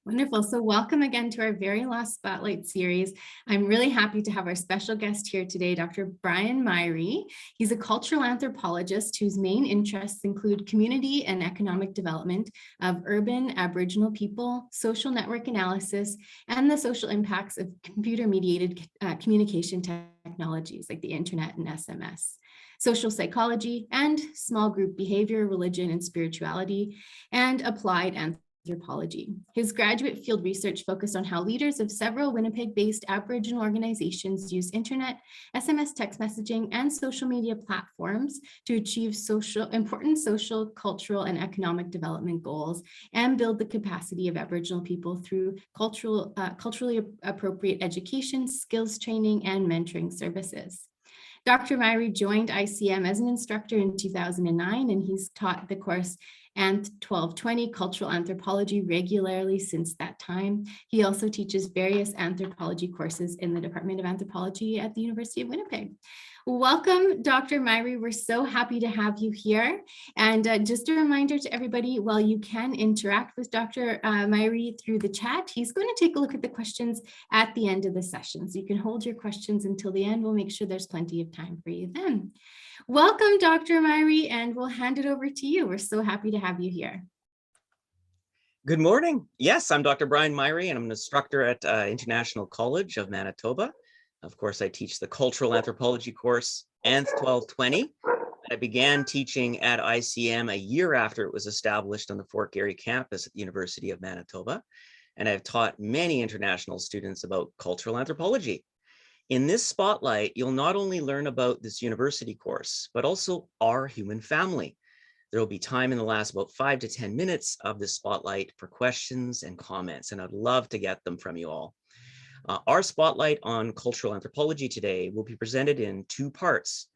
Wonderful. So welcome again to our very last Spotlight series. I'm really happy to have our special guest here today, Dr. Brian Myhre. He's a cultural anthropologist whose main interests include community and economic development of urban Aboriginal people, social network analysis, and the social impacts of computer-mediated communication technologies like the internet and SMS, social psychology, and small group behavior, religion, and spirituality, and applied anthropology. His graduate field research focused on how leaders of several Winnipeg-based Aboriginal organizations use internet, SMS text messaging, and social media platforms to achieve important social, cultural, and economic development goals and build the capacity of Aboriginal people through culturally appropriate education, skills training, and mentoring services. Dr. Myhre joined ICM as an instructor in 2009, and he's taught the course Anth 1220 Cultural Anthropology regularly since that time. He also teaches various anthropology courses in the Department of Anthropology at the University of Winnipeg. Welcome, Dr. Myhre. We're so happy to have you here. And just a reminder to everybody, while you can interact with Dr. Myhre through the chat, he's going to take a look at the questions at the end of the session. So you can hold your questions until the end. We'll make sure there's plenty of time for you then. Welcome, Dr. Myhre, and we'll hand it over to you. We're so happy to have you here. Good morning. Yes, I'm Dr. Brian Myhre, and I'm an instructor at International College of Manitoba. Of course, I teach the Cultural Anthropology course, Anth 1220. I began teaching at ICM a year after it was established on the Fort Garry campus at the University of Manitoba, and I've taught many international students about cultural anthropology. In this spotlight, you'll not only learn about this university course, but also our human family. There will be time in the last about 5 to 10 minutes of this spotlight for questions and comments, and I'd love to get them from you all. Our spotlight on cultural anthropology today will be presented in two parts.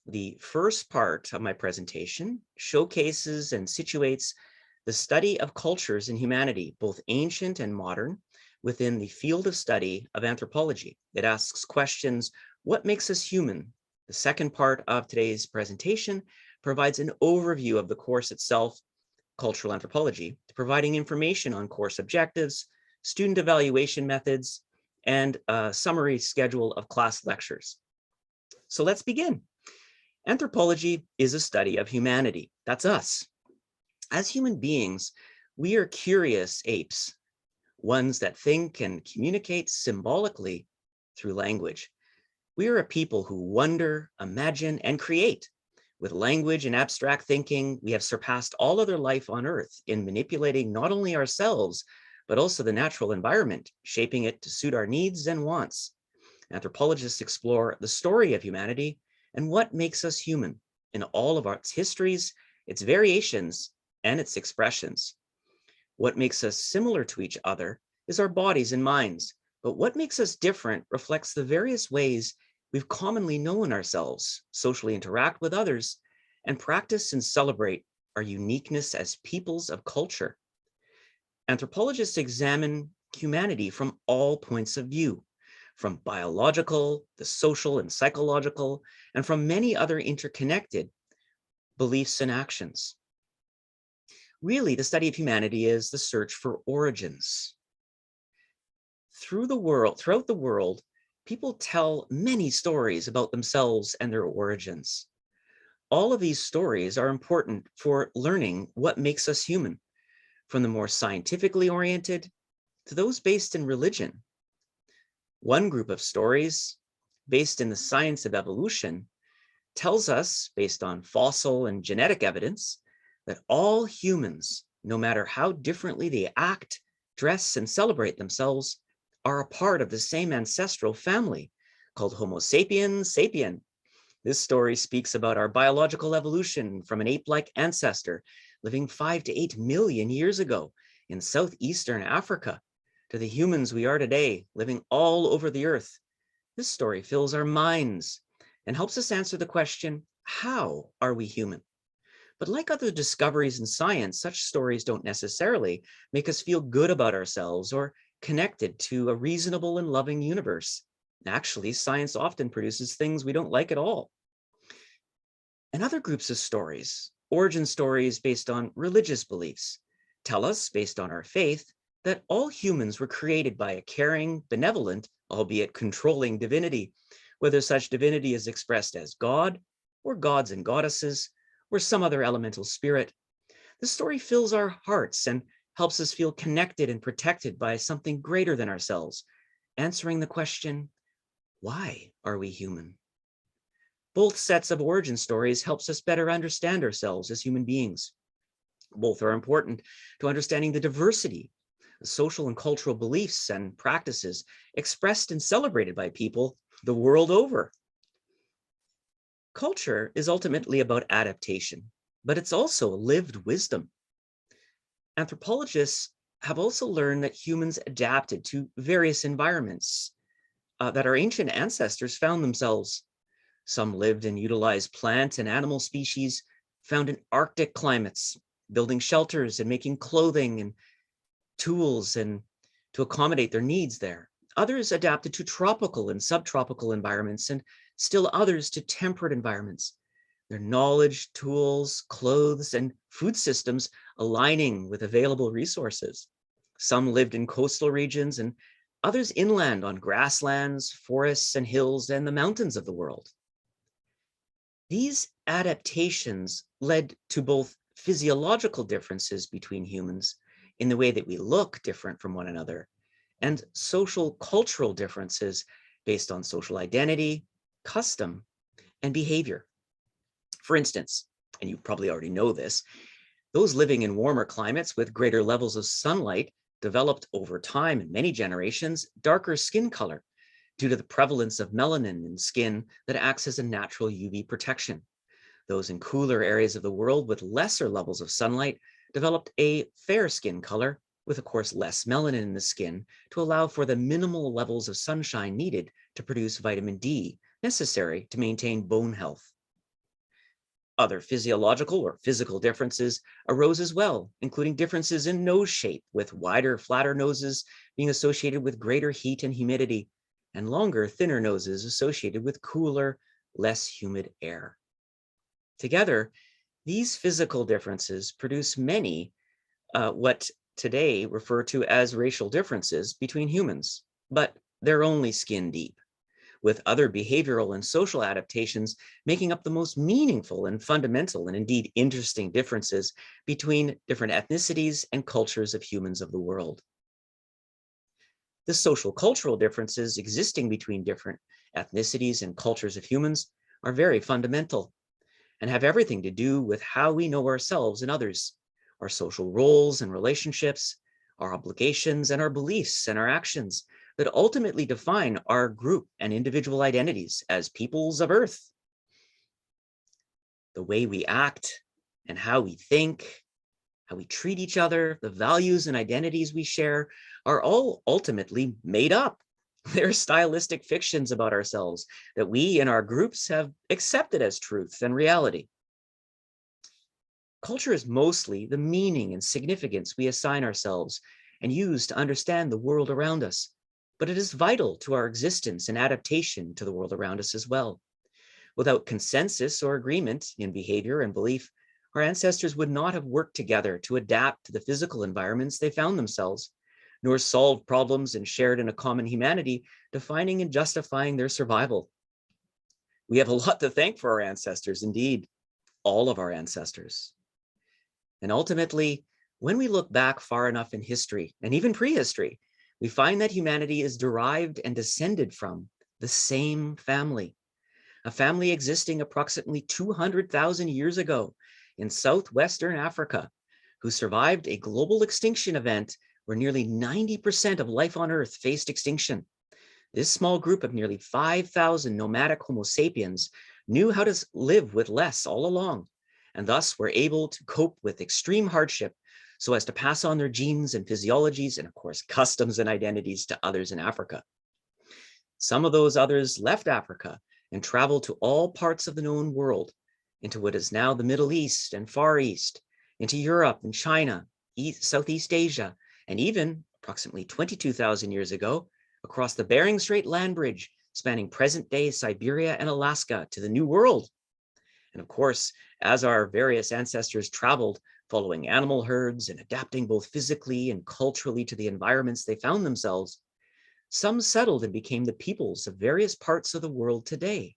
The first part of my presentation showcases and situates the study of cultures in humanity, both ancient and modern, within the field of study of anthropology. It asks questions, what makes us human? The second part of today's presentation provides an overview of the course itself, Cultural Anthropology, providing information on course objectives, student evaluation methods, and a summary schedule of class lectures. So let's begin. Anthropology is a study of humanity. That's us. As human beings, we are curious apes, ones that think and communicate symbolically through language. We are a people who wonder, imagine, and create. With language and abstract thinking, we have surpassed all other life on Earth in manipulating not only ourselves, but also the natural environment, shaping it to suit our needs and wants. Anthropologists explore the story of humanity and what makes us human in all of its histories, its variations, and its expressions. What makes us similar to each other is our bodies and minds, but what makes us different reflects the various ways we've commonly known ourselves, socially interact with others, and practice and celebrate our uniqueness as peoples of culture. Anthropologists examine humanity from all points of view, from biological, the social and psychological, and from many other interconnected beliefs and actions. Really, the study of humanity is the search for origins. Throughout the world, people tell many stories about themselves and their origins. All of these stories are important for learning what makes us human, from the more scientifically oriented to those based in religion. One group of stories, based in the science of evolution, tells us, based on fossil and genetic evidence, that all humans, no matter how differently they act, dress, and celebrate themselves, are a part of the same ancestral family called Homo sapiens sapien. This story speaks about our biological evolution from an ape-like ancestor living 5 to 8 million years ago in southeastern Africa to the humans we are today, living all over the earth. This story fills our minds and helps us answer the question, how are we human? But like other discoveries in science, such stories don't necessarily make us feel good about ourselves or connected to a reasonable and loving universe. Actually, science often produces things we don't like at all. And other groups of stories, origin stories based on religious beliefs, tell us, based on our faith, that all humans were created by a caring, benevolent, albeit controlling divinity, whether such divinity is expressed as God, or gods and goddesses, or some other elemental spirit. The story fills our hearts and helps us feel connected and protected by something greater than ourselves, answering the question, why are we human? Both sets of origin stories helps us better understand ourselves as human beings. Both are important to understanding the diversity, the social and cultural beliefs and practices expressed and celebrated by people the world over. Culture is ultimately about adaptation, but it's also lived wisdom. Anthropologists have also learned that humans adapted to various environments that our ancient ancestors found themselves. Some lived and utilized plant and animal species found in Arctic climates, building shelters and making clothing and tools and to accommodate their needs there. Others adapted to tropical and subtropical environments, and still others to temperate environments. Their knowledge, tools, clothes, and food systems aligning with available resources. Some lived in coastal regions and others inland on grasslands, forests, and hills, and the mountains of the world. These adaptations led to both physiological differences between humans in the way that we look different from one another, and social cultural differences based on social identity, custom, and behavior. For instance, and you probably already know this, those living in warmer climates with greater levels of sunlight developed over time in many generations darker skin color due to the prevalence of melanin in skin that acts as a natural UV protection. Those in cooler areas of the world with lesser levels of sunlight developed a fair skin color with, of course, less melanin in the skin to allow for the minimal levels of sunshine needed to produce vitamin D necessary to maintain bone health. Other physiological or physical differences arose as well, including differences in nose shape, with wider, flatter noses being associated with greater heat and humidity, and longer, thinner noses associated with cooler, less humid air. Together, these physical differences produce many what today refer to as racial differences between humans, but they're only skin deep, with other behavioral and social adaptations making up the most meaningful and fundamental and indeed interesting differences between different ethnicities and cultures of humans of the world. The social cultural differences existing between different ethnicities and cultures of humans are very fundamental and have everything to do with how we know ourselves and others, our social roles and relationships, our obligations and our beliefs and our actions that ultimately define our group and individual identities as peoples of Earth. The way we act and how we think, how we treat each other, the values and identities we share are all ultimately made up. They're stylistic fictions about ourselves that we in our groups have accepted as truth and reality. Culture is mostly the meaning and significance we assign ourselves and use to understand the world around us, but it is vital to our existence and adaptation to the world around us as well. Without consensus or agreement in behavior and belief, our ancestors would not have worked together to adapt to the physical environments they found themselves, nor solved problems and shared in a common humanity, defining and justifying their survival. We have a lot to thank for our ancestors, indeed, all of our ancestors. And ultimately, when we look back far enough in history, and even prehistory, we find that humanity is derived and descended from the same family, a family existing approximately 200,000 years ago in southwestern Africa, who survived a global extinction event where nearly 90% of life on Earth faced extinction. This small group of nearly 5,000 nomadic Homo sapiens knew how to live with less all along, and thus were able to cope with extreme hardship so as to pass on their genes and physiologies and, of course, customs and identities to others in Africa. Some of those others left Africa and traveled to all parts of the known world, into what is now the Middle East and Far East, into Europe and China, Southeast Asia, and even approximately 22,000 years ago, across the Bering Strait land bridge, spanning present-day Siberia and Alaska to the New World. And of course, as our various ancestors traveled following animal herds and adapting both physically and culturally to the environments they found themselves, some settled and became the peoples of various parts of the world today.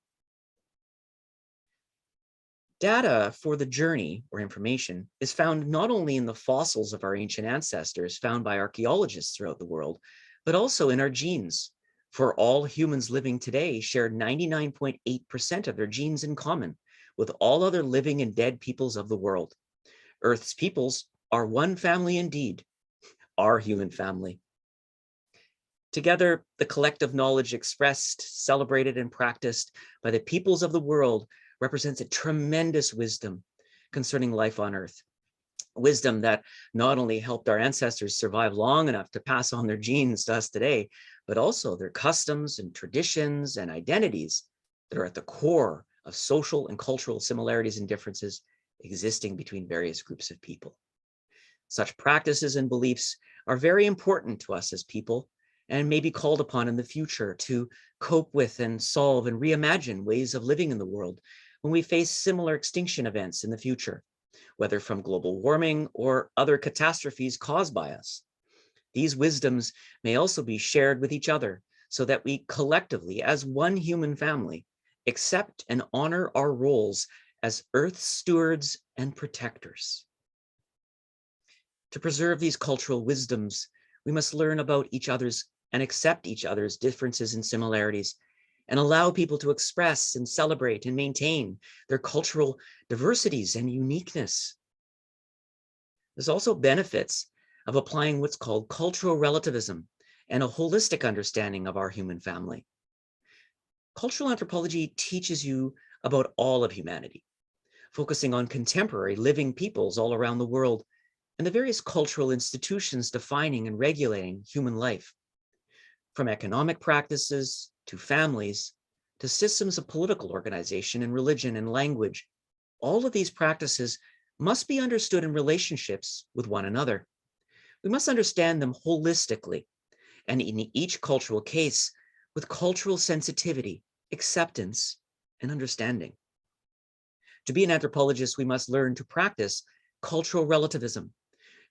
Data for the journey, or information, is found not only in the fossils of our ancient ancestors found by archaeologists throughout the world, but also in our genes. For all humans living today share 99.8% of their genes in common with all other living and dead peoples of the world. Earth's peoples are one family indeed, our human family. Together, the collective knowledge expressed, celebrated, and practiced by the peoples of the world represents a tremendous wisdom concerning life on Earth. Wisdom that not only helped our ancestors survive long enough to pass on their genes to us today, but also their customs and traditions and identities that are at the core of social and cultural similarities and differences existing between various groups of people. Such practices and beliefs are very important to us as people and may be called upon in the future to cope with and solve and reimagine ways of living in the world when we face similar extinction events in the future, whether from global warming or other catastrophes caused by us. These wisdoms may also be shared with each other so that we collectively, as one human family, accept and honor our roles as Earth's stewards and protectors. To preserve these cultural wisdoms, we must learn about each other's and accept each other's differences and similarities, and allow people to express and celebrate and maintain their cultural diversities and uniqueness. There's also benefits of applying what's called cultural relativism and a holistic understanding of our human family. Cultural anthropology teaches you about all of humanity, focusing on contemporary living peoples all around the world and the various cultural institutions defining and regulating human life. From economic practices to families, to systems of political organization and religion and language, all of these practices must be understood in relationships with one another. We must understand them holistically, and in each cultural case, with cultural sensitivity, acceptance, and understanding. To be an anthropologist, we must learn to practice cultural relativism,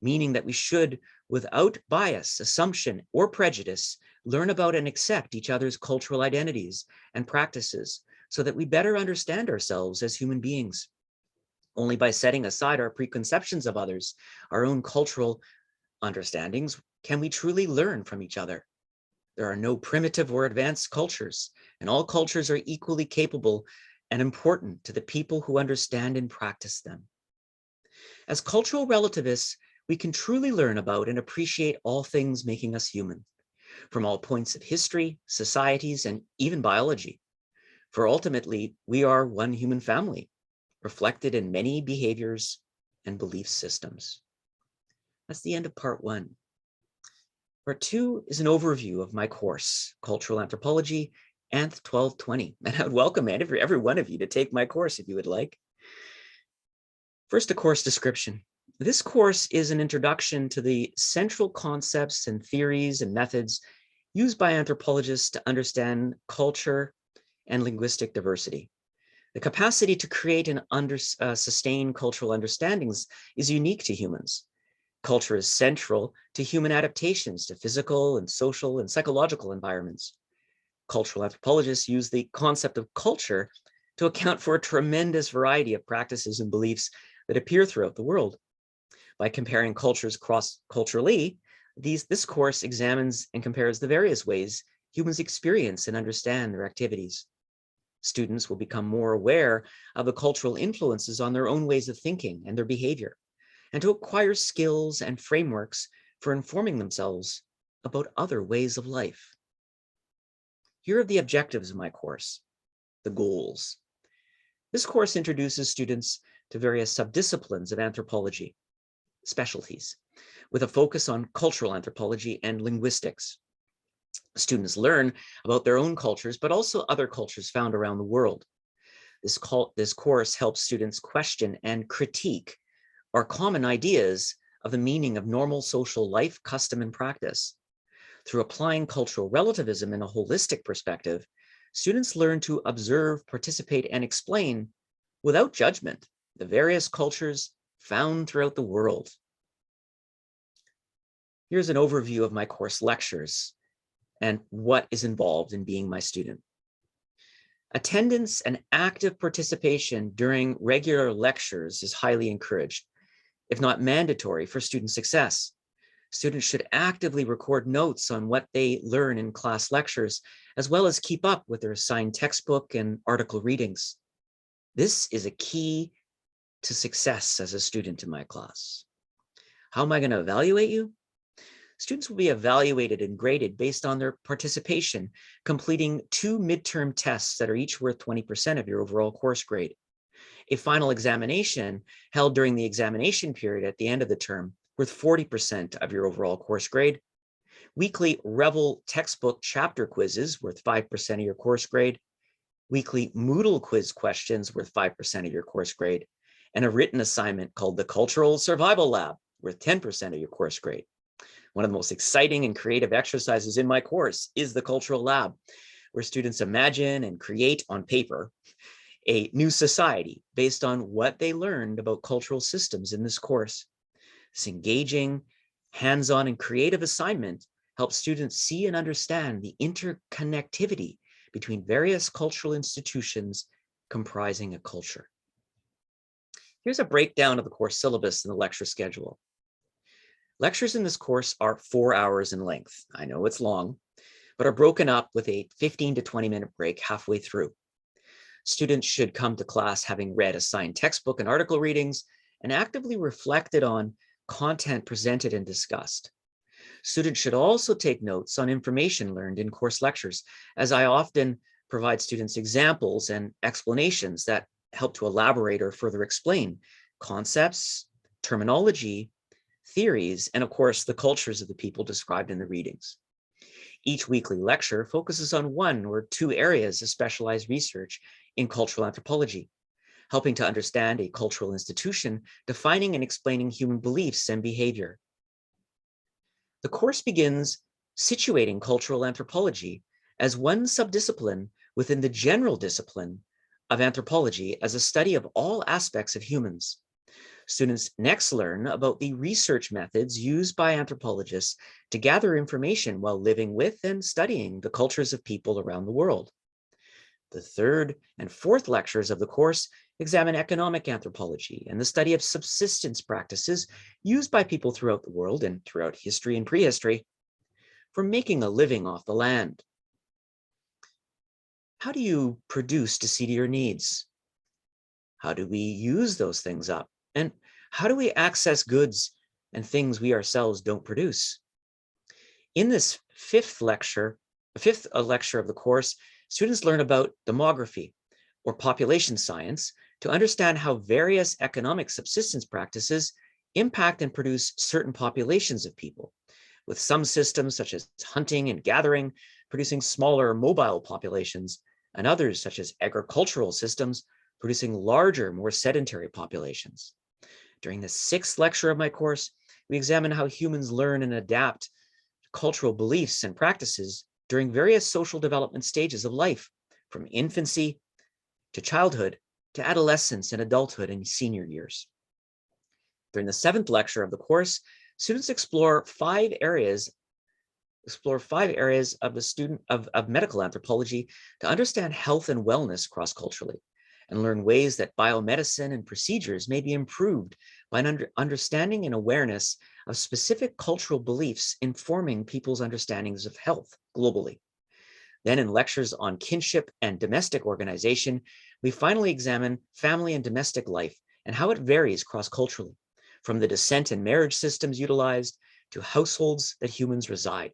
meaning that we should, without bias, assumption, or prejudice, learn about and accept each other's cultural identities and practices so that we better understand ourselves as human beings. Only by setting aside our preconceptions of others, our own cultural understandings, can we truly learn from each other. There are no primitive or advanced cultures, and all cultures are equally capable and important to the people who understand and practice them. As cultural relativists, we can truly learn about and appreciate all things making us human, from all points of history, societies, and even biology. For ultimately, we are one human family, reflected in many behaviors and belief systems. That's the end of part 1. Part 2 is an overview of my course, Cultural Anthropology, Anth 1220. And I would welcome every one of you to take my course if you would like. First, a course description. This course is an introduction to the central concepts and theories and methods used by anthropologists to understand culture and linguistic diversity. The capacity to create and sustain cultural understandings is unique to humans. Culture is central to human adaptations to physical and social and psychological environments. Cultural anthropologists use the concept of culture to account for a tremendous variety of practices and beliefs that appear throughout the world. By comparing cultures cross-culturally, this course examines and compares the various ways humans experience and understand their activities. Students will become more aware of the cultural influences on their own ways of thinking and their behavior, and to acquire skills and frameworks for informing themselves about other ways of life. Here are the objectives of my course, the goals. This course introduces students to various subdisciplines of anthropology, specialties, with a focus on cultural anthropology and linguistics. Students learn about their own cultures, but also other cultures found around the world. This course helps students question and critique our common ideas of the meaning of normal social life, custom, and practice. Through applying cultural relativism in a holistic perspective, students learn to observe, participate, and explain, without judgment, the various cultures, found throughout the world. Here's an overview of my course lectures and what is involved in being my student. Attendance and active participation during regular lectures is highly encouraged, if not mandatory, for student success. Students should actively record notes on what they learn in class lectures, as well as keep up with their assigned textbook and article readings. This is a key to success as a student in my class. How am I going to evaluate you? Students will be evaluated and graded based on their participation, completing 2 midterm tests that are each worth 20% of your overall course grade. A final examination held during the examination period at the end of the term, worth 40% of your overall course grade. Weekly Revel textbook chapter quizzes worth 5% of your course grade. Weekly Moodle quiz questions worth 5% of your course grade. And a written assignment called the Cultural Survival Lab worth 10% of your course grade. One of the most exciting and creative exercises in my course is the Cultural Lab, where students imagine and create on paper a new society based on what they learned about cultural systems in this course. This engaging, hands-on, and creative assignment helps students see and understand the interconnectivity between various cultural institutions comprising a culture. Here's a breakdown of the course syllabus and the lecture schedule. Lectures in this course are 4 hours in length. I know it's long, but are broken up with a 15 to 20-minute break halfway through. Students should come to class having read assigned textbook and article readings and actively reflected on content presented and discussed. Students should also take notes on information learned in course lectures, as I often provide students examples and explanations that help to elaborate or further explain concepts, terminology, theories, and of course, the cultures of the people described in the readings. Each weekly lecture focuses on 1 or 2 areas of specialized research in cultural anthropology, helping to understand a cultural institution, defining and explaining human beliefs and behavior. The course begins situating cultural anthropology as one subdiscipline within the general discipline of anthropology as a study of all aspects of humans. Students next learn about the research methods used by anthropologists to gather information while living with and studying the cultures of people around the world. The 3rd and 4th lectures of the course examine economic anthropology and the study of subsistence practices used by people throughout the world and throughout history and prehistory for making a living off the land. How do you produce to see to your needs? How do we use those things up? And how do we access goods and things we ourselves don't produce? In this 5th lecture of the course, students learn about demography, or population science, to understand how various economic subsistence practices impact and produce certain populations of people, with some systems such as hunting and gathering producing smaller mobile populations, and others such as agricultural systems producing larger, more sedentary populations. During the 6th lecture of my course, we examine how humans learn and adapt to cultural beliefs and practices during various social development stages of life, from infancy to childhood to adolescence and adulthood and senior years. During the 7th lecture of the course, students explore 5 areas of medical anthropology to understand health and wellness cross-culturally, and learn ways that biomedicine and procedures may be improved by an understanding and awareness of specific cultural beliefs informing people's understandings of health globally. Then in lectures on kinship and domestic organization, we finally examine family and domestic life and how it varies cross-culturally, from the descent and marriage systems utilized to households that humans reside.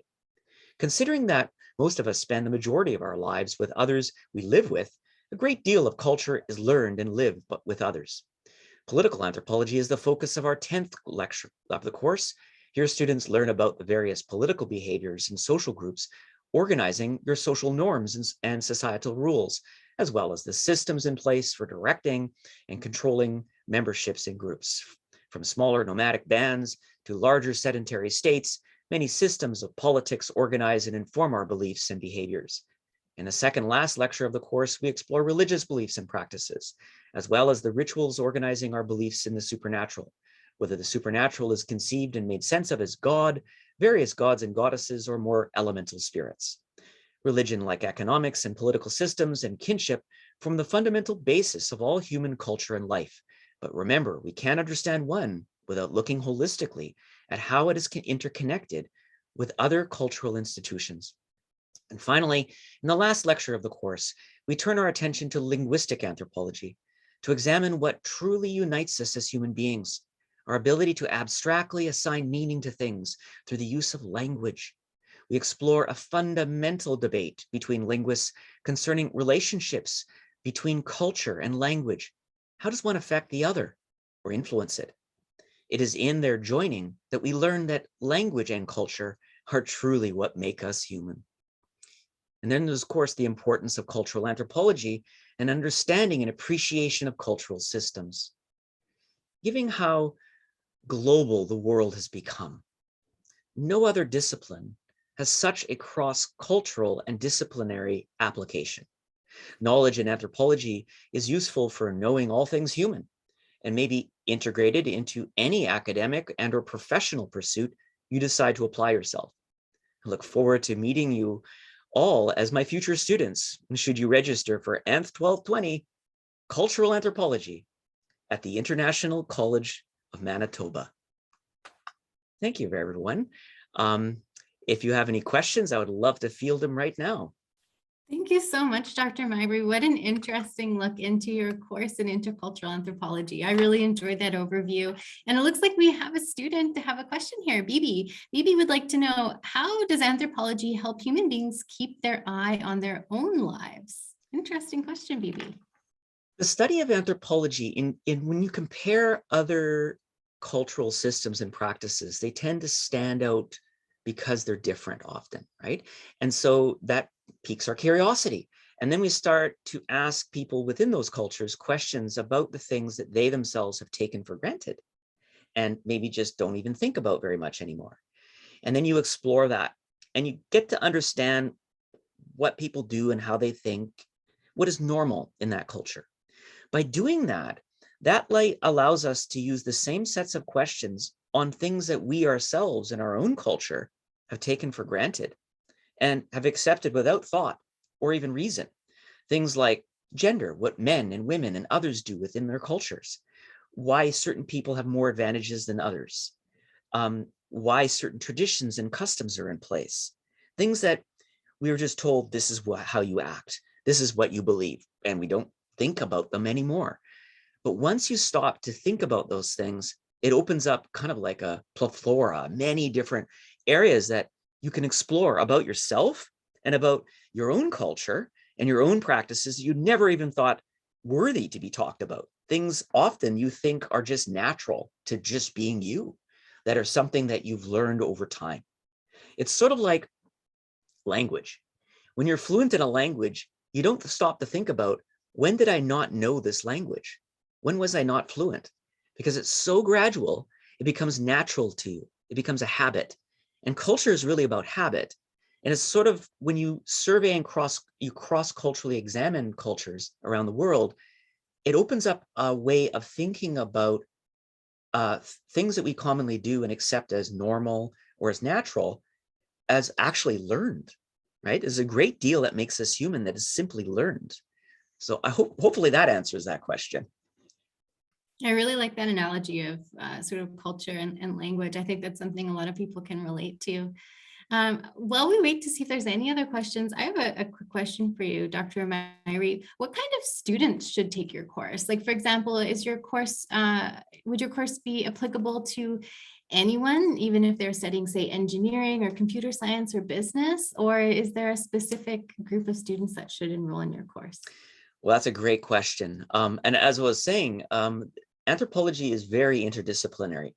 Considering that most of us spend the majority of our lives with others we live with, a great deal of culture is learned and lived with others. Political anthropology is the focus of our 10th lecture of the course. Here students learn about the various political behaviors and social groups organizing your social norms and societal rules, as well as the systems in place for directing and controlling memberships in groups. From smaller nomadic bands to larger sedentary states, many systems of politics organize and inform our beliefs and behaviors. In the second last lecture of the course, we explore religious beliefs and practices, as well as the rituals organizing our beliefs in the supernatural, whether the supernatural is conceived and made sense of as God, various gods and goddesses, or more elemental spirits. Religion, like economics and political systems and kinship, form the fundamental basis of all human culture and life. But remember, we can't understand one without looking holistically at how it is interconnected with other cultural institutions. And finally, in the last lecture of the course, we turn our attention to linguistic anthropology to examine what truly unites us as human beings, our ability to abstractly assign meaning to things through the use of language. We explore a fundamental debate between linguists concerning relationships between culture and language. How does one affect the other or influence it? It is in their joining that we learn that language and culture are truly what make us human. And then there's, of course, the importance of cultural anthropology and understanding and appreciation of cultural systems. Given how global the world has become, no other discipline has such a cross-cultural and disciplinary application. Knowledge in anthropology is useful for knowing all things human and may be integrated into any academic and or professional pursuit you decide to apply yourself. I look forward to meeting you all as my future students, should you register for Anth 1220 Cultural Anthropology at the International College of Manitoba. Thank you, everyone. If you have any questions, I would love to field them right now. Thank you so much, Dr. Myhre. What an interesting look into your course in intercultural anthropology. I really enjoyed that overview. And it looks like we have a student to have a question here. Bibi. Bibi would like to know, how does anthropology help human beings keep their eye on their own lives? Interesting question, Bibi. The study of anthropology, when you compare other cultural systems and practices, they tend to stand out because they're different often, right? And so that piques our curiosity. And then we start to ask people within those cultures questions about the things that they themselves have taken for granted and maybe just don't even think about very much anymore. And then you explore that and you get to understand what people do and how they think, what is normal in that culture. By doing that, that light allows us to use the same sets of questions on things that we ourselves in our own culture have taken for granted and have accepted without thought or even reason. Things like gender, what men and women and others do within their cultures, why certain people have more advantages than others, why certain traditions and customs are in place, things that we were just told, this is how you act, this is what you believe, and we don't think about them anymore. But once you stop to think about those things, it opens up kind of like a plethora, many different areas that you can explore about yourself and about your own culture and your own practices you never even thought worthy to be talked about. Things often you think are just natural to just being you, that are something that you've learned over time. It's sort of like language. When you're fluent in a language, you don't stop to think about, when did I not know this language? When was I not fluent? Because it's so gradual, it becomes natural to you. It becomes a habit. And culture is really about habit. And it's sort of when you survey and cross-culturally examine cultures around the world, it opens up a way of thinking about things that we commonly do and accept as normal or as natural as actually learned, right? There's a great deal that makes us human that is simply learned. So I hopefully that answers that question. I really like that analogy of sort of culture and language. I think that's something a lot of people can relate to. While we wait to see if there's any other questions, I have a quick question for you, Dr. Myhre. What kind of students should take your course? Like, for example, is your course, would your course be applicable to anyone, even if they're studying, say, engineering or computer science or business? Or is there a specific group of students that should enroll in your course? Well, that's a great question. And as I was saying, anthropology is very interdisciplinary.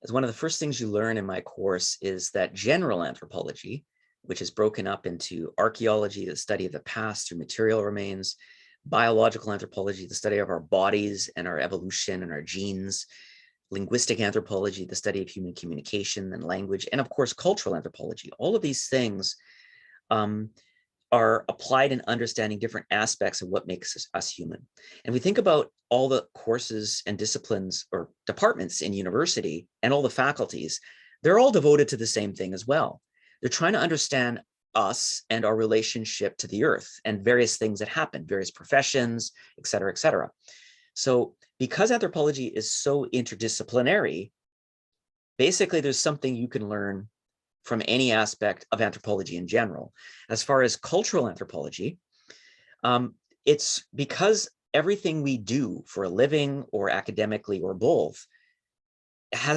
As one of the first things you learn in my course is that general anthropology, which is broken up into archaeology, the study of the past through material remains, biological anthropology, the study of our bodies and our evolution and our genes, linguistic anthropology, the study of human communication and language, and of course, cultural anthropology. All of these things are applied in understanding different aspects of what makes us human. And we think about all the courses and disciplines or departments in university and all the faculties, they're all devoted to the same thing as well. They're trying to understand us and our relationship to the earth and various things that happen, various professions, et cetera, et cetera. So because anthropology is so interdisciplinary, basically there's something you can learn from any aspect of anthropology in general. As far as cultural anthropology, it's because everything we do for a living or academically or both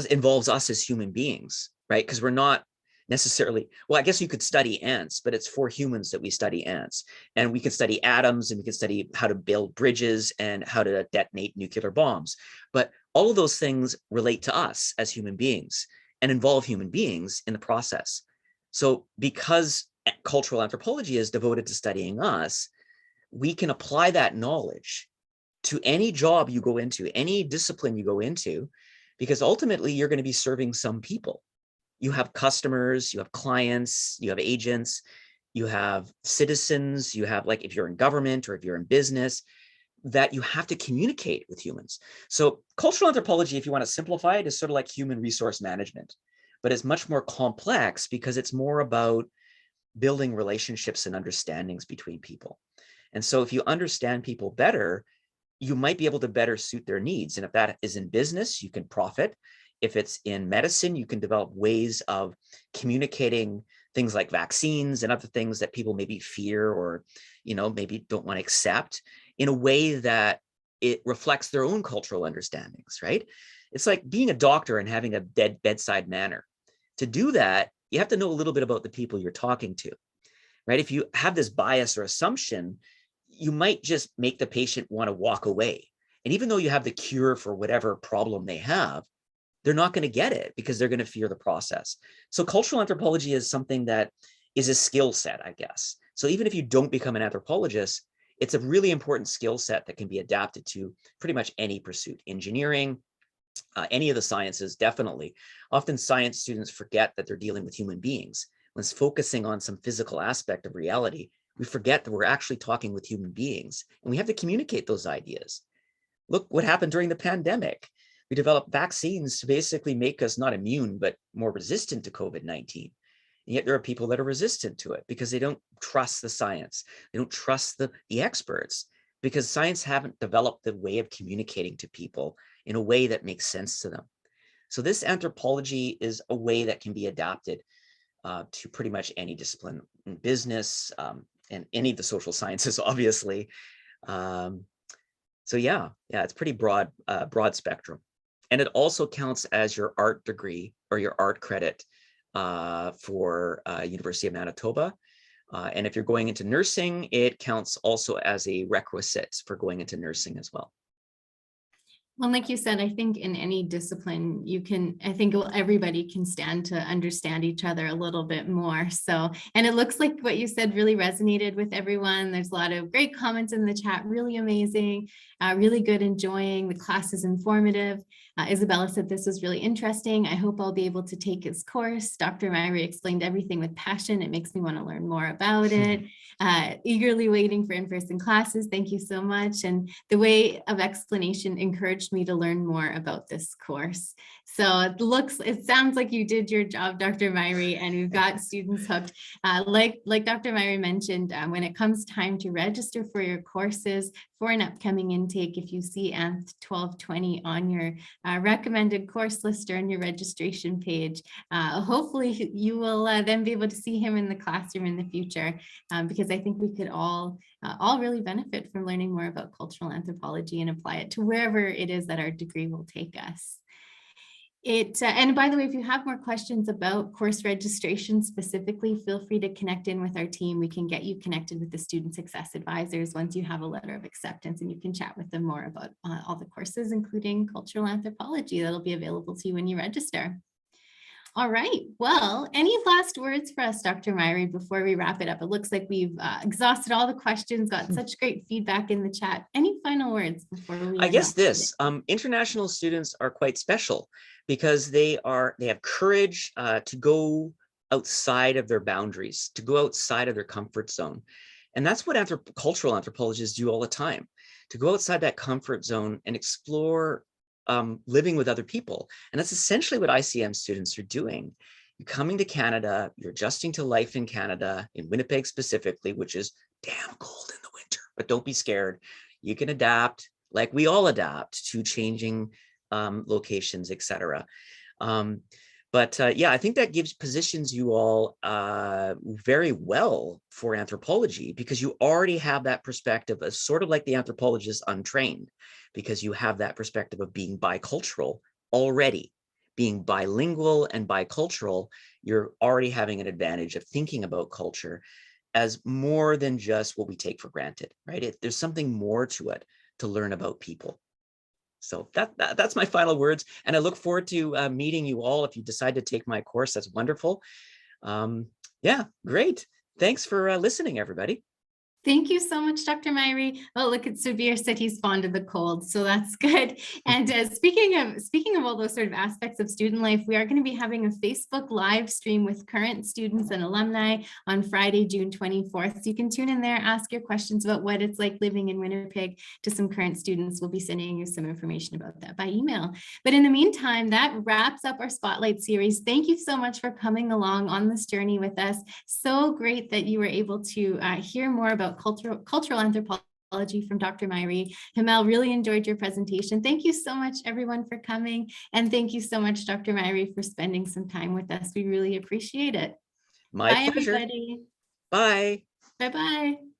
involves us as human beings, right? Because we're not necessarily, well, I guess you could study ants, but it's for humans that we study ants. And we can study atoms and we can study how to build bridges and how to detonate nuclear bombs. But all of those things relate to us as human beings and involve human beings in the process. So because cultural anthropology is devoted to studying us, we can apply that knowledge to any job you go into, any discipline you go into, because ultimately you're going to be serving some people. You have customers, you have clients, you have agents, you have citizens, you have, like, if you're in government or if you're in business, that you have to communicate with humans. So cultural anthropology, if you want to simplify it, is sort of like human resource management, but it's much more complex because it's more about building relationships and understandings between people. And so if you understand people better, you might be able to better suit their needs. And if that is in business, you can profit. If it's in medicine, you can develop ways of communicating things like vaccines and other things that people maybe fear or, maybe don't want to accept in a way that it reflects their own cultural understandings, right? It's like being a doctor and having a bedside manner. To do that, you have to know a little bit about the people you're talking to, right? If you have this bias or assumption, you might just make the patient want to walk away. And even though you have the cure for whatever problem they have, they're not going to get it because they're going to fear the process. So cultural anthropology is something that is a skill set, I guess. So even if you don't become an anthropologist, it's a really important skill set that can be adapted to pretty much any pursuit. Engineering, any of the sciences, definitely. Often science students forget that they're dealing with human beings. When it's focusing on some physical aspect of reality, we forget that we're actually talking with human beings and we have to communicate those ideas. Look what happened during the pandemic. We developed vaccines to basically make us not immune, but more resistant to COVID-19. And yet there are people that are resistant to it because they don't trust the science. They don't trust the experts because science haven't developed the way of communicating to people in a way that makes sense to them. So this anthropology is a way that can be adapted to pretty much any discipline in business and any of the social sciences, obviously. So yeah, it's pretty broad spectrum. And it also counts as your art degree or your art credit for University of Manitoba. And if you're going into nursing, it counts also as a requisite for going into nursing as well. Well, like you said, I think in any discipline, everybody can stand to understand each other a little bit more. So, and it looks like what you said really resonated with everyone. There's a lot of great comments in the chat, really amazing, really good, enjoying. The class is informative. Isabella said this was really interesting. I hope I'll be able to take his course. Dr. Myhre explained everything with passion. It makes me want to learn more about it. Eagerly waiting for in-person classes. Thank you so much. And the way of explanation encouraged me to learn more about this course. So it sounds like you did your job, Dr. Myhre, and we've got students hooked. Like Dr. Myhre mentioned, when it comes time to register for your courses for an upcoming intake, if you see ANTH 1220 on your recommended course list or on your registration page, hopefully you will then be able to see him in the classroom in the future, because I think we could all really benefit from learning more about cultural anthropology and apply it to wherever it is that our degree will take us. And by the way, if you have more questions about course registration specifically, feel free to connect in with our team. We can get you connected with the student success advisors once you have a letter of acceptance, and you can chat with them more about all the courses, including cultural anthropology, that'll be available to you when you register. All right. Well, any last words for us, Dr. Myhre, before we wrap it up? It looks like we've exhausted all the questions, got such great feedback in the chat. Any final words before we? I guess this, international students are quite special because they have courage to go outside of their boundaries, to go outside of their comfort zone. And that's what cultural anthropologists do all the time, to go outside that comfort zone and explore living with other people. And that's essentially what ICM students are doing. You're coming to Canada, you're adjusting to life in Canada, in Winnipeg specifically, which is damn cold in the winter, but don't be scared. You can adapt, like we all adapt to changing locations, etc. Yeah, I think that positions you all very well for anthropology, because you already have that perspective as sort of like the anthropologist untrained, because you have that perspective of being bicultural already. Being bilingual and bicultural, you're already having an advantage of thinking about culture as more than just what we take for granted, right? There's something more to it to learn about people. So that's my final words. And I look forward to meeting you all. If you decide to take my course, that's wonderful. Yeah, great. Thanks for listening, everybody. Thank you so much, Dr. Myhre. Oh, look at Severe said he's fond of the cold, so that's good. And speaking of all those sort of aspects of student life, we are going to be having a Facebook live stream with current students and alumni on Friday, June 24th. So you can tune in there, ask your questions about what it's like living in Winnipeg to some current students. We'll be sending you some information about that by email. But in the meantime, that wraps up our Spotlight series. Thank you so much for coming along on this journey with us. So great that you were able to hear more about cultural anthropology from Dr. Myhre. Hamel, really enjoyed your presentation. Thank you so much, everyone, for coming. And thank you so much, Dr. Myhre, for spending some time with us. We really appreciate it. My Bye, pleasure. everybody. Bye. Bye-bye.